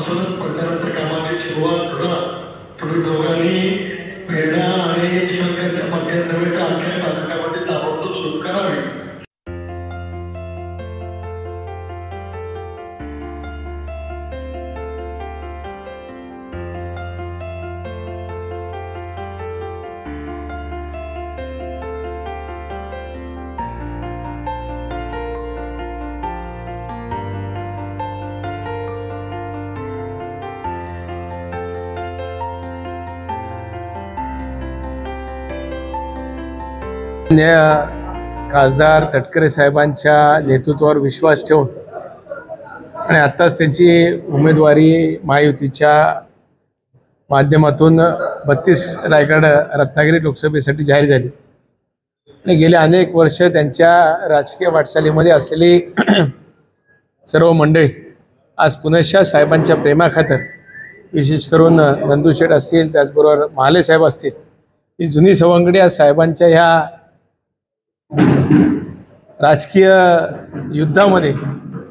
आजपासूनच प्रचाराच्या कामाची सुरुवात करा. तुम्ही दोघांनी प्रेरणा आणि सरकारच्या माध्यमातून अख्ख्या तालुक्यामध्ये ताबडतोब सुरू करावी. खासदार तटकरे साहेबांच्या नेतृत्वावर विश्वास ठेवून आणि आत्ताच त्यांची उमेदवारी महायुतीच्या माध्यमातून 32 रायगड रत्नागिरी लोकसभेसाठी जाहीर झाली आणि गेले अनेक वर्ष त्यांच्या राजकीय वाटचालीमध्ये असलेली सर्व मंडळी आज पुनश्च साहेबांच्या प्रेमाखातर विशेष करून नंदूशेठ असतील, त्याचबरोबर महाले साहेब असतील, ही जुनी सवंगडी आज साहेबांच्या ह्या राजकीय युद्धामध्ये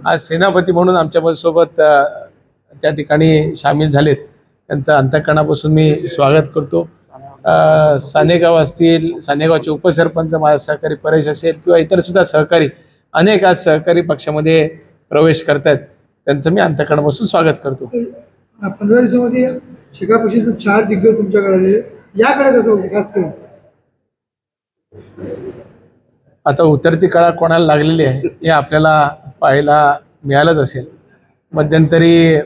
आज सेनापती म्हणून आमच्यासोबत त्या ठिकाणी सामील झालेत. त्यांचं अंतःकरणापासून मी स्वागत करतो. सानेगाव असतील, सानेगावचे उपसरपंच माझा सहकारी परेश असेल किंवा इतर सुद्धा सहकारी अनेक आज सहकारी पक्षामध्ये प्रवेश करतात, त्यांचं मी अंतःकरणापासून स्वागत करतो. 15 दिवसामध्ये शिका पक्षाचे 4 दिग्गज तुमच्याकडे आले, याकडे कसं होतं खास करून? आता उतरती कळा कोणाला लागलेली आहे हे आपल्याला पाहायला मिळालंच असेल. मध्यंतरी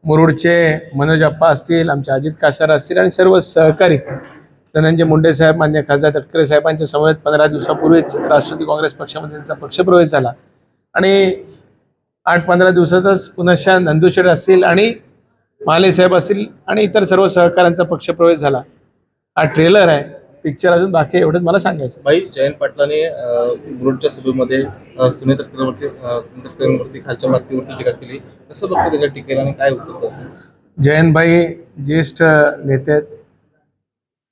मुरुडचे मनोज अप्पा असतील, आमचे अजित कासार असतील आणि सर्व सहकारी धनंजय मुंडे साहेब, मान्य खासदार तटकरे साहेबांच्या समवेत 15 दिवसापूर्वीच राष्ट्रवादी काँग्रेस पक्षामध्ये त्यांचा पक्षप्रवेश झाला आणि 8-15 दिवसातच पुनश्च नंदूशेठ असतील आणि महाले साहेब असतील आणि इतर सर्व सहकाऱ्यांचा पक्षप्रवेश झाला. हा ट्रेलर आहे, पिक्चर अजून बाकी एवढंच मला सांगायचं. भाई, जयंत पाटलांनी मुरुडच्या सभेमध्ये सुनीता तटकरेंवरती खालच्या पातळीवरती टीका केली. कसं बघतं त्याच्या टीकेला आणि काय होतं? जयंतभाई ज्येष्ठ नेते आहेत,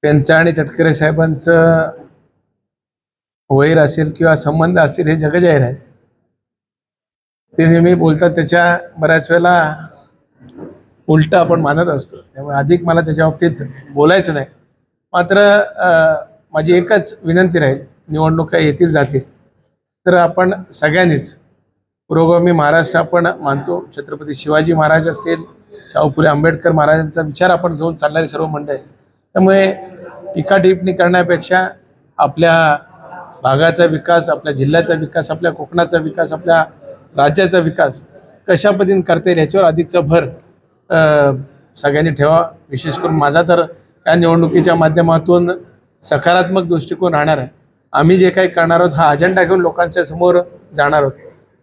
त्यांचं आणि तटकरे साहेबांचं वैर असेल किंवा संबंध असतील हे जगजाहीर आहे. ते नेहमी बोलतात, त्याच्या बऱ्याच वेळेला उलट आपण मानत असतो, त्यामुळे अधिक मला त्याच्या बाबतीत बोलायचं नाही. मात्र माझी एकच विनंती राहील, निवडणुका येतील जातील तर आपण सगळ्यांनीच पुरोगामी महाराष्ट्र आपण मानतो. छत्रपती शिवाजी महाराज असतील, शाहू फुले आंबेडकर महाराजांचा विचार आपण घेऊन चालणारी सर्व मंडळी, त्यामुळे टीका टिप्पणी करण्यापेक्षा आपल्या भागाचा विकास, आपल्या जिल्ह्याचा विकास, आपल्या कोकणाचा विकास, आपल्या राज्याचा विकास कशा पद्धतीने करता येईल याच्यावर अधिकचा भर सगळ्यांनी ठेवा. विशेष करून माझा तर या निवडणुकीच्या माध्यमातून सकारात्मक दृष्टिकोन राहणार आहे. आम्ही जे काही करणार आहोत हा अजेंडा घेऊन लोकांच्या समोर जाणार आहोत.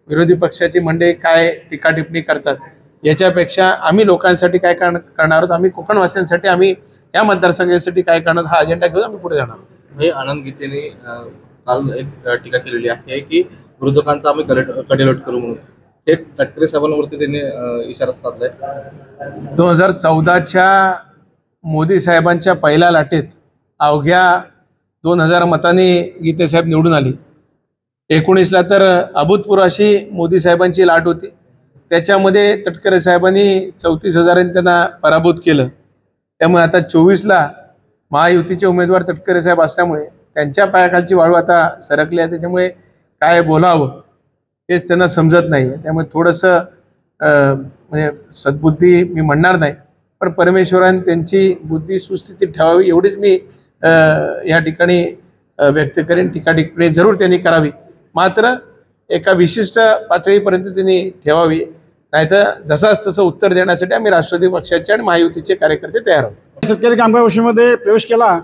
विरोधी पक्षाची मंडळी काय टीका टिप्पणी करतात याच्यापेक्षा आम्ही लोकांसाठी काय करणार आहोत, आम्ही कोकणवासियांसाठी, आम्ही या मतदारसंघासाठी काय करणार हा अजेंडा घेऊन आम्ही पुढे जाणार आहोत. हे आनंद गीतेने काल एक टीका केलेली आहे की विरोधकांचा आम्ही कडेलोट करू म्हणून. हे तटकरे साहेबांवरती त्यांनी इशारा साधलाय. 2014च्या मोदी साहेबांच्या पहिल्या लाटेत अवघ्या 2000 मतांनी गीतेसाहेब निवडून आली. 19ला तर अभूतपूर्व अशी मोदी साहेबांची लाट होती, त्याच्यामध्ये तटकरे साहेबांनी 34,000 त्यांना पराभूत केलं. त्यामुळे आता 24ला महायुतीचे उमेदवार तटकरे साहेब असल्यामुळे त्यांच्या पायाखालची वाळू आता सरकली आहे. त्याच्यामुळे काय बोलावं हेच त्यांना समजत नाही. त्यामुळे थोडंसं म्हणजे सद्बुद्धी मी म्हणणार नाही, पण परमेश्वराने त्यांची बुद्धी सुस्थितीत ठेवावी एवढीच मी या ठिकाणी व्यक्त करेन. टीका टिप्पणी जरूर त्यांनी करावी, मात्र एका विशिष्ट पातळीपर्यंत त्यांनी ठेवावी, नाहीतर जसाच तसं उत्तर देण्यासाठी आम्ही राष्ट्रवादी पक्षाचे आणि महायुतीचे कार्यकर्ते तयार आहोत. शेतकरी कामगार गोष्टीमध्ये प्रवेश केला,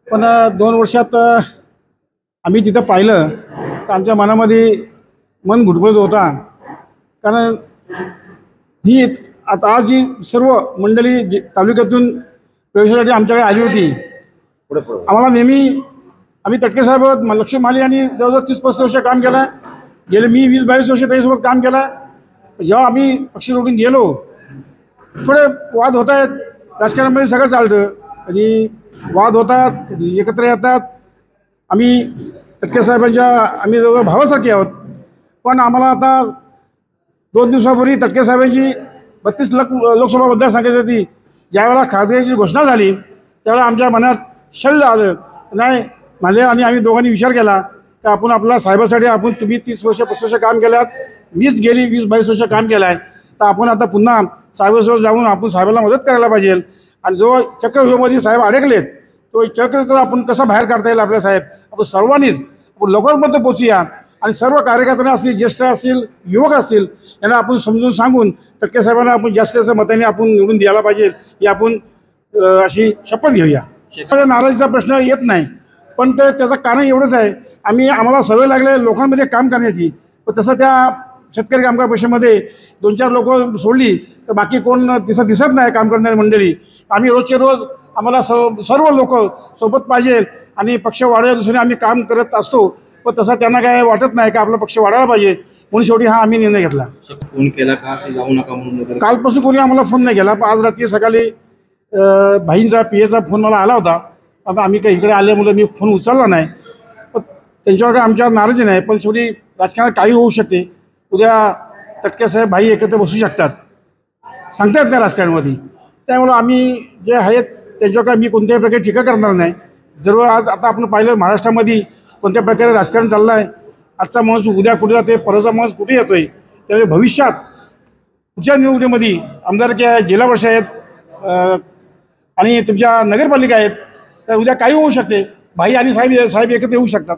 पण 2 वर्षात आम्ही तिथं पाहिलं तर आमच्या मनामध्ये मन घुटमळत होता. कारण ही आज जी सर्व मंडळी तालुक्यातून प्रवेशासाठी आमच्याकडे आली होती, आम्हाला नेहमी आम्ही तटकरे साहेब, लक्ष्मी माली यांनी जवळजवळ 30-35 वर्ष काम केलं. गेले मी 20-22 वर्ष त्याच्यासोबत काम केलं. जेव्हा आम्ही पक्ष सोडून गेलो, थोडे वाद होत आहेत. राजकारणामध्ये सगळं चालतं, कधी वाद होतात, कधी एकत्र येतात. आम्ही तटकरे साहेबांच्या आम्ही जवळ भावासारखे आहोत. पण आम्हाला आता 2 दिवसापूर्वी तटकरे साहेबांची 32 लोकसभा मतदारसंघासाठी ज्यावेळेला खासदाराची घोषणा झाली त्यावेळेला आमच्या मनात शल्य आलं, नाही मला आणि आम्ही दोघांनी विचार केला की आपण आपल्या साहेबासाठी आपण तुम्ही 30 वर्ष 35 वर्ष काम केल्यात, मीच गेली 20-22 वर्ष काम केलं आहे, तर आपण आता पुन्हा साहेबासोबत जाऊन आपण साहेबाला मदत करायला पाहिजे आणि जो चक्रव्यूहामध्ये साहेब अडकलेत तो चक्र आपण कसा बाहेर काढता येईल आपल्या साहेब, आपण सर्वांनीच आपण लवकरपर्यंत पोचूया आणि सर्व कार्यकर्त्यांना असतील, ज्येष्ठ असतील, युवक असतील यांना आपण समजून सांगून टक्के साहेबांना आपण जास्तीत जास्त मतांनी आपण निवडून द्यायला पाहिजे ही आपण अशी शपथ घेऊया. नाराजीचा प्रश्न येत नाही, पण त्याचं कारण एवढंच आहे आम्हाला सवय लागले लोकांमध्ये काम करण्याची, पण तसं त्या शेतकरी कामगार परिषदेमध्ये 2-4 लोक सोडली तर बाकी कोण दिसत नाही काम करणारी मंडळी. आम्ही रोजचे रोज आम्हाला सर्व लोक सोबत पाहिजे आणि पक्ष वाढवल्या दुसरे आम्ही काम करत असतो, पण तसं त्यांना काय वाटत नाही की आपला पक्ष वाढायला पाहिजे म्हणून शेवटी हा आम्ही निर्णय घेतला. फोन केला का जाऊ नका म्हणून? कालपासून कोणी आम्हाला फोन नाही केला, पण आज रात्री सकाळी भाईंचा PAचा फोन मला आला होता. आता आम्ही काही इकडे आल्यामुळे मी फोन उचलला नाही, पण त्यांच्यावर काय आमच्यावर नाराजी नाही, पण शेवटी राजकारणात काही होऊ शकते. उद्या टक्के साहेब भाई एकत्र बसू शकतात, सांगता येत नाही राजकारणामध्ये. त्यामुळं आम्ही जे आहेत त्यांच्यावर काय मी कोणत्याही प्रकारे टीका करणार नाही. जर आज आता आपण पाहिलं महाराष्ट्रामध्ये कोणत्या प्रकारे राजकारण चाललं आहे, आजचा माणूस उद्या कुठे जाते, परवाचा माणूस कुठे येतो आहे, त्यामुळे भविष्यात पुढच्या निवडणुकीमध्ये आमदारकी आहे, जिल्हा परिषद आहेत आणि तुमच्या नगरपालिका आहेत, तर उद्या काही होऊ शकते. भाई आणि साहेब एकत्र येऊ शकतात.